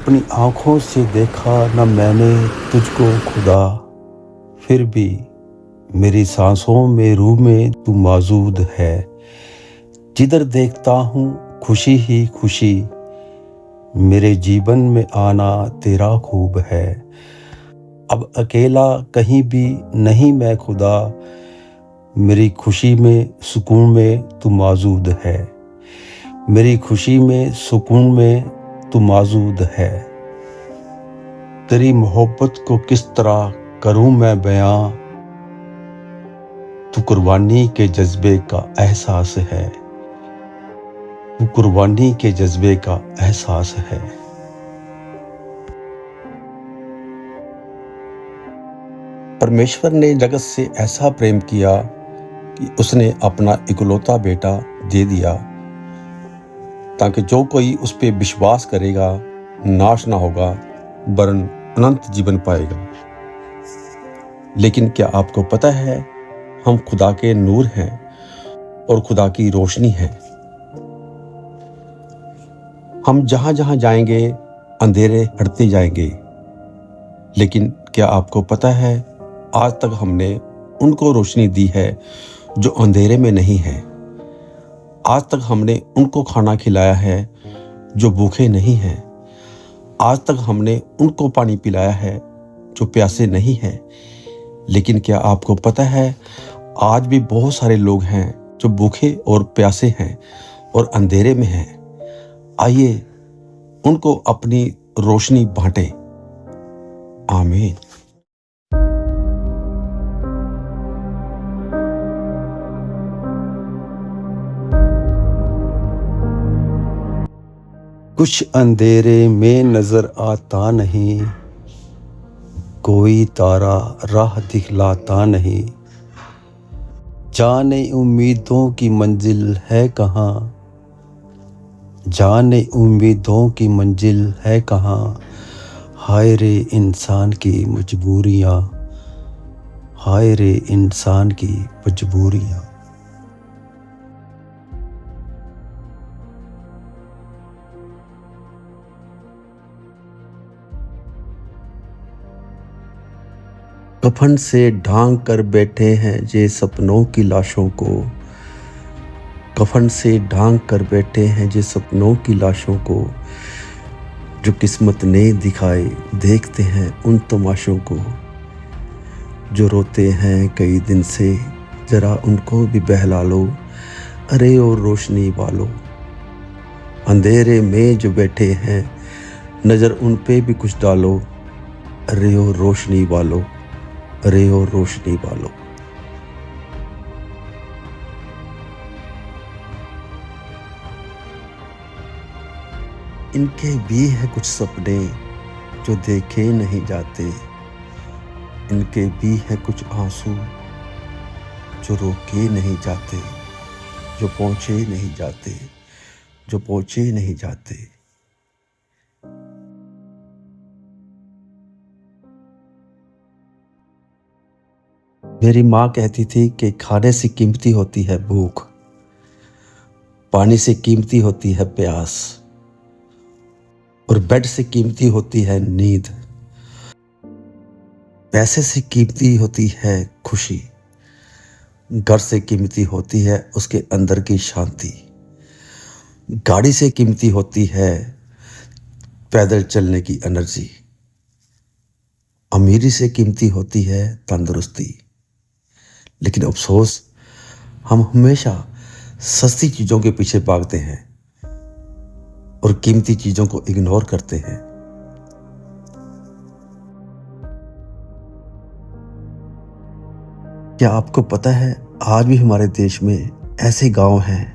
अपनी आँखों से देखा न मैंने तुझको खुदा, फिर भी मेरी सांसों में रूह में तू मौजूद है। जिधर देखता हूँ खुशी ही खुशी, मेरे जीवन में आना तेरा खूब है। अब अकेला कहीं भी नहीं मैं खुदा, मेरी खुशी में सुकून में तू मौजूद है। मेरी खुशी में सुकून में तू मौजूद है। तेरी मोहब्बत को किस तरह करूं मैं बयां, तू कुर्बानी के जज्बे का एहसास है। तू कुर्बानी के जज्बे का एहसास है। परमेश्वर ने जगत से ऐसा प्रेम किया कि उसने अपना इकलौता बेटा दे दिया, ताकि जो कोई उस पे विश्वास करेगा नाश ना होगा वरन अनंत जीवन पाएगा। लेकिन क्या आपको पता है, हम खुदा के नूर हैं और खुदा की रोशनी हैं। हम जहां जहां जाएंगे अंधेरे हटते जाएंगे। लेकिन क्या आपको पता है, आज तक हमने उनको रोशनी दी है जो अंधेरे में नहीं है। आज तक हमने उनको खाना खिलाया है जो भूखे नहीं हैं। आज तक हमने उनको पानी पिलाया है जो प्यासे नहीं हैं। लेकिन क्या आपको पता है, आज भी बहुत सारे लोग हैं जो भूखे और प्यासे हैं और अंधेरे में हैं। आइए उनको अपनी रोशनी बांटें। आमीन। कुछ अंधेरे में नजर आता नहीं, कोई तारा राह दिखलाता नहीं। जाने उम्मीदों की मंजिल है कहाँ, जाने उम्मीदों की मंजिल है कहाँ। हाय रे इंसान की मजबूरियाँ, हाय रे इंसान की मजबूरियाँ। कफन से ढांक कर बैठे हैं ये सपनों की लाशों को, कफन से ढांक कर बैठे हैं ये सपनों की लाशों को। जो किस्मत ने दिखाए देखते हैं उन तमाशों को। जो रोते हैं कई दिन से जरा उनको भी बहला लो। अरे ओ रोशनी वालो, अंधेरे में जो बैठे हैं नज़र उन पे भी कुछ डालो। अरे ओ रोशनी वालो, अरे ओ रोशनी वालो। इनके भी है कुछ सपने जो देखे नहीं जाते। इनके भी है कुछ आंसू जो रोके नहीं जाते, जो पहुंचे नहीं जाते, जो पहुंचे नहीं जाते। मेरी माँ कहती थी कि खाने से कीमती होती है भूख, पानी से कीमती होती है प्यास, और बेड से कीमती होती है नींद। पैसे से कीमती होती है खुशी, घर से कीमती होती है उसके अंदर की शांति। गाड़ी से कीमती होती है पैदल चलने की एनर्जी। अमीरी से कीमती होती है तंदुरुस्ती। लेकिन अफसोस, हम हमेशा सस्ती चीज़ों के पीछे भागते हैं और कीमती चीज़ों को इग्नोर करते हैं। क्या आपको पता है, आज भी हमारे देश में ऐसे गांव हैं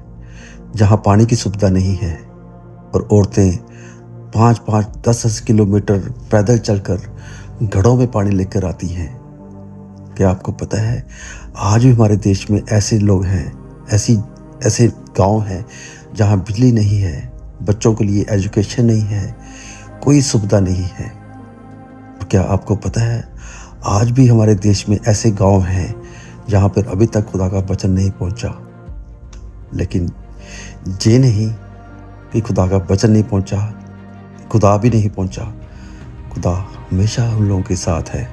जहां पानी की सुविधा नहीं है और औरतें 5-5, 10-10 किलोमीटर पैदल चलकर घड़ों में पानी लेकर आती हैं। क्या आपको पता है, आज भी हमारे देश में ऐसे लोग हैं, ऐसे गांव हैं जहां बिजली नहीं है, बच्चों के लिए एजुकेशन नहीं है, कोई सुविधा नहीं है। क्या आपको पता है, आज भी हमारे देश में ऐसे गांव हैं जहां पर अभी तक खुदा का वचन नहीं पहुंचा। लेकिन ये नहीं कि खुदा का वचन नहीं पहुंचा, खुदा भी नहीं पहुंचा। खुदा हमेशा उन लोगों के साथ है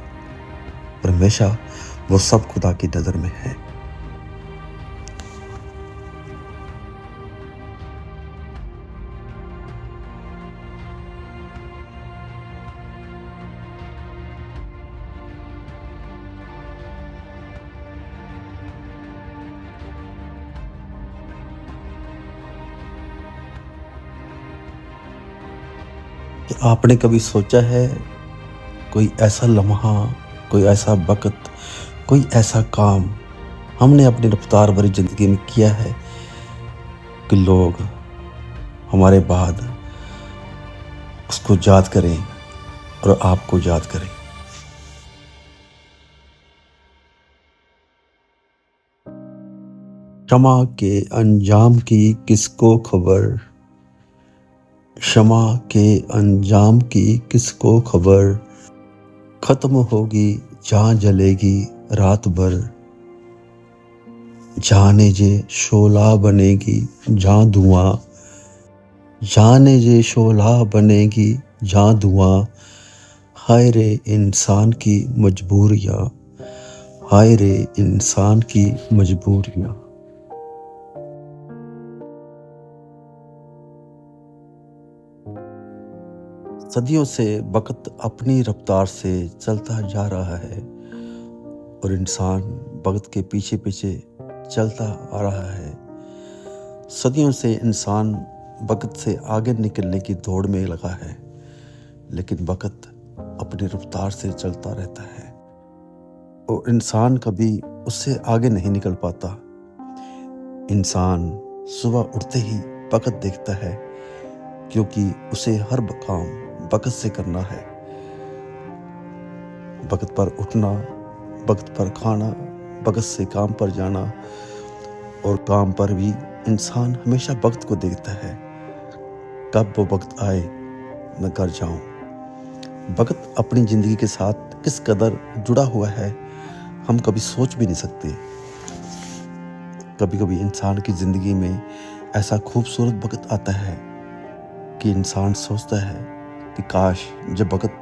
और हमेशा वो सब खुदा की नज़र में है। कि आपने कभी सोचा है कोई ऐसा लम्हा, कोई ऐसा वक़्त, कोई ऐसा काम हमने अपनी रफ्तार भरी ज़िंदगी में किया है कि लोग हमारे बाद उसको याद करें और आपको याद करें। क्षमा के अंजाम की किसको खबर, क्षमा के अंजाम की किसको खबर, खत्म होगी जहाँ जलेगी रात भर, जाने जे शोला बनेगी जहाँ धुआं, जाने जे शोला बनेगी जहाँ धुआं, हाय रे इंसान की मजबूरियाँ, हाय रे इंसान की मजबूरियाँ। सदियों से वक़्त अपनी रफ्तार से चलता जा रहा है और इंसान वक़्त के पीछे पीछे चलता आ रहा है। सदियों से इंसान वक़्त से आगे निकलने की दौड़ में लगा है, लेकिन वक़्त अपनी रफ्तार से चलता रहता है और इंसान कभी उससे आगे नहीं निकल पाता। इंसान सुबह उठते ही वक़्त देखता है, क्योंकि उसे हर काम वक़्त से करना है। वक़्त पर उठना, वक़्त पर खाना, वक़्त से काम पर जाना, और काम पर भी इंसान हमेशा वक़्त को देखता है, कब वो वक़्त आए मैं घर जाऊं। वक़्त अपनी ज़िंदगी के साथ किस कदर जुड़ा हुआ है हम कभी सोच भी नहीं सकते। कभी कभी इंसान की ज़िंदगी में ऐसा खूबसूरत वक़्त आता है कि इंसान सोचता है कि काश जब वक़्त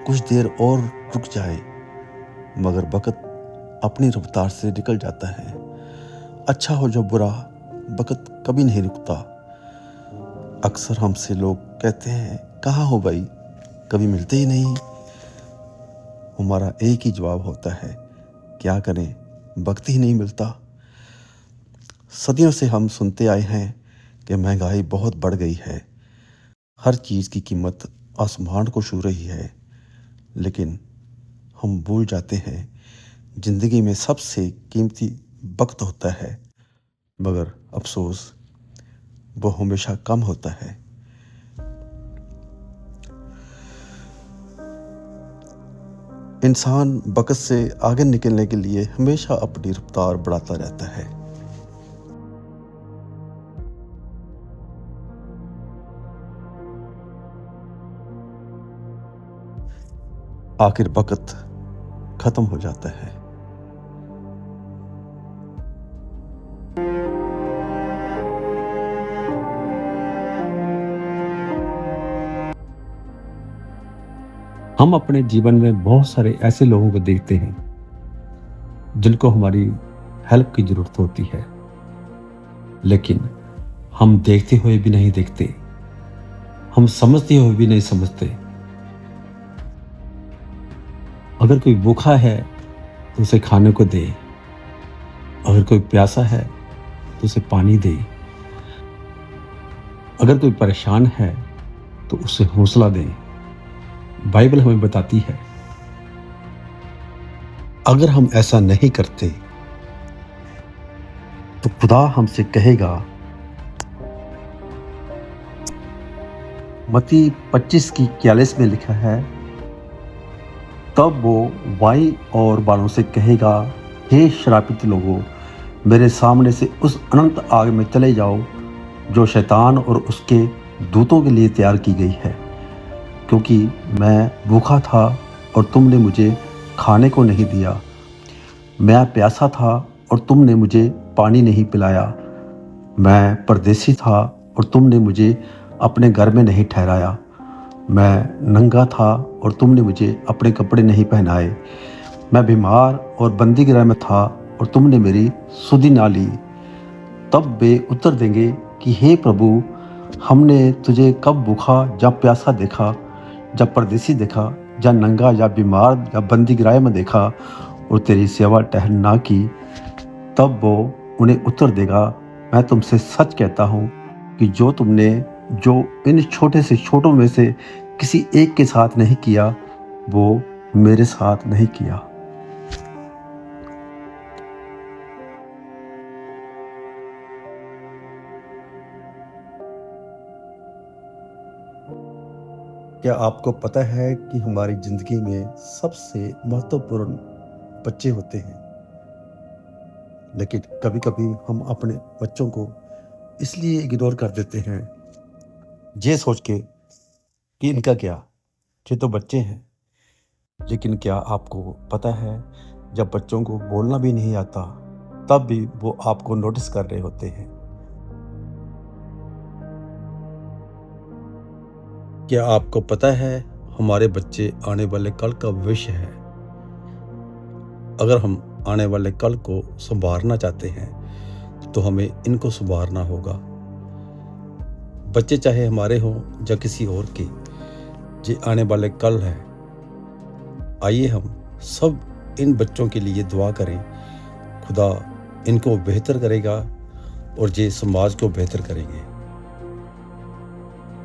कुछ देर और रुक जाए, मगर वक़्त अपनी रफ्तार से निकल जाता है। अच्छा हो जो बुरा, वक़्त कभी नहीं रुकता। अक्सर हमसे लोग कहते हैं कहाँ हो भाई, कभी मिलते ही नहीं। हमारा एक ही जवाब होता है, क्या करें, वक़्त ही नहीं मिलता। सदियों से हम सुनते आए हैं कि महंगाई बहुत बढ़ गई है, हर चीज़ की कीमत आसमान को छू रही है, लेकिन हम भूल जाते हैं ज़िंदगी में सबसे कीमती वक्त होता है, मगर अफसोस वो हमेशा कम होता है। इंसान वक़्त से आगे निकलने के लिए हमेशा अपनी रफ्तार बढ़ाता रहता है। आखिर वक़्त ख़त्म हो जाता है। हम अपने जीवन में बहुत सारे ऐसे लोगों को देखते हैं जिनको हमारी हेल्प की ज़रूरत होती है, लेकिन हम देखते हुए भी नहीं देखते, हम समझते हुए भी नहीं समझते। अगर कोई भूखा है तो उसे खाने को दे, अगर कोई प्यासा है तो उसे पानी दे, अगर कोई परेशान है तो उसे हौसला दे। बाइबल हमें बताती है अगर हम ऐसा नहीं करते तो खुदा हमसे कहेगा। मत्ती 25:41 में लिखा है, तब वो वाई और बालों से कहेगा, हे श्रापित लोगों, मेरे सामने से उस अनंत आग में चले जाओ जो शैतान और उसके दूतों के लिए तैयार की गई है। क्योंकि मैं भूखा था और तुमने मुझे खाने को नहीं दिया, मैं प्यासा था और तुमने मुझे पानी नहीं पिलाया, मैं परदेसी था और तुमने मुझे अपने घर में नहीं ठहराया। मैं नंगा था और तुमने मुझे अपने कपड़े नहीं पहनाए। मैं बीमार और बंदीगृह में था और तुमने मेरी सुधि ना ली। तब वे उत्तर देंगे कि हे प्रभु, हमने तुझे कब भूखा या प्यासा देखा, या परदेसी देखा, या नंगा या बीमार या बंदीगृह में देखा और तेरी सेवा टहल ना की। तब वो उन्हें उत्तर देगा, मैं तुमसे सच कहता हूँ कि जो इन छोटे से छोटों में से किसी एक के साथ नहीं किया, वो मेरे साथ नहीं किया। क्या आपको पता है कि हमारी ज़िंदगी में सबसे महत्वपूर्ण बच्चे होते हैं, लेकिन कभी-कभी हम अपने बच्चों को इसलिए इग्नोर कर देते हैं, ये सोच के कि इनका क्या, ये तो बच्चे हैं। लेकिन क्या आपको पता है, जब बच्चों को बोलना भी नहीं आता, तब भी वो आपको नोटिस कर रहे होते हैं। क्या आपको पता है, हमारे बच्चे आने वाले कल का भविष्य है। अगर हम आने वाले कल को संवारना चाहते हैं, तो हमें इनको संवारना होगा। बच्चे चाहे हमारे हों या किसी और के, ये आने वाले कल है। आइए हम सब इन बच्चों के लिए दुआ करें। खुदा इनको बेहतर करेगा और ये समाज को बेहतर करेंगे।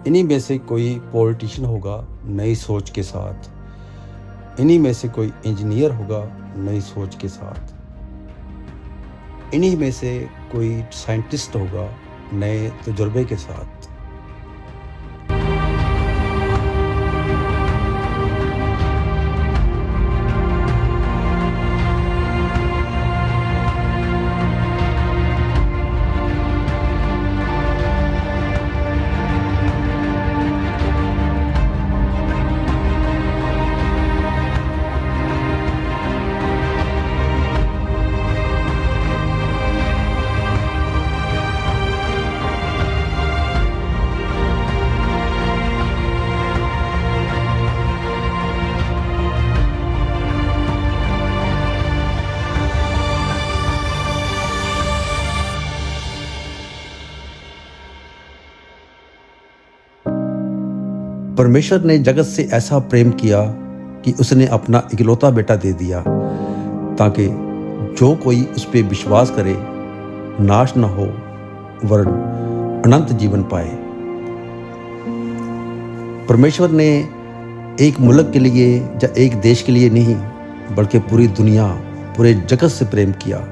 इन्हीं में से कोई पॉलिटिशियन होगा नई सोच के साथ, इन्हीं में से कोई इंजीनियर होगा नई सोच के साथ, इन्हीं में से कोई साइंटिस्ट होगा नए तजुर्बे के साथ। परमेश्वर ने जगत से ऐसा प्रेम किया कि उसने अपना इकलौता बेटा दे दिया, ताकि जो कोई उस पर विश्वास करे नाश न हो वरन अनंत जीवन पाए। परमेश्वर ने एक मुल्क के लिए या एक देश के लिए नहीं, बल्कि पूरी दुनिया, पूरे जगत से प्रेम किया।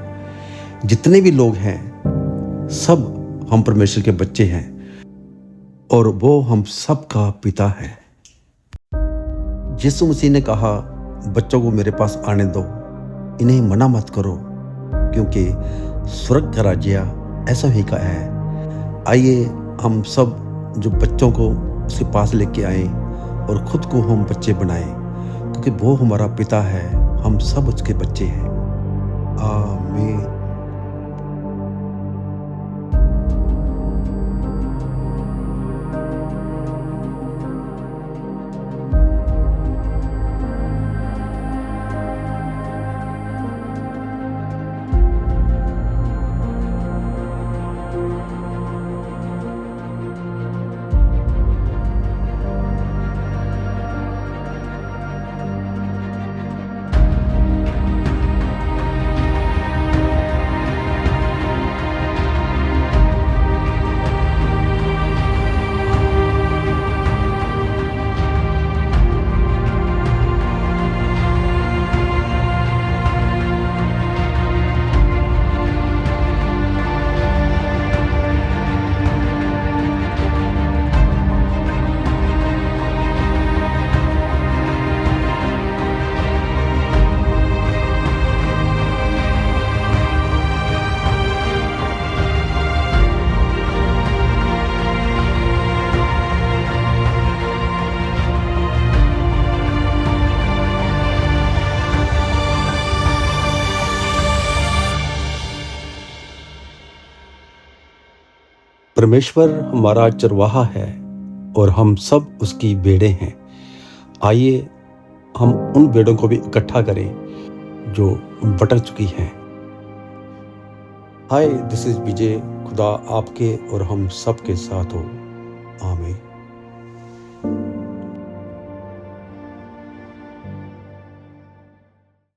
जितने भी लोग हैं, सब हम परमेश्वर के बच्चे हैं और वो हम सब का पिता है। यीशु मसीह ने कहा, बच्चों को मेरे पास आने दो, इन्हें मना मत करो, क्योंकि स्वर्ग का राज्य ऐसा ही का है। आइए हम सब जो बच्चों को उसके पास लेके आए और खुद को हम बच्चे बनाएं, क्योंकि वो हमारा पिता है, हम सब उसके बच्चे हैं। आमीन। परमेश्वर हमारा चरवाहा है, और हम सब उसकी भेड़ें हैं। आइए हम उन भेड़ों को भी इकट्ठा करें जो भटक चुकी हैं। हाय, दिस इज विजय। खुदा आपके और हम सब के साथ हो।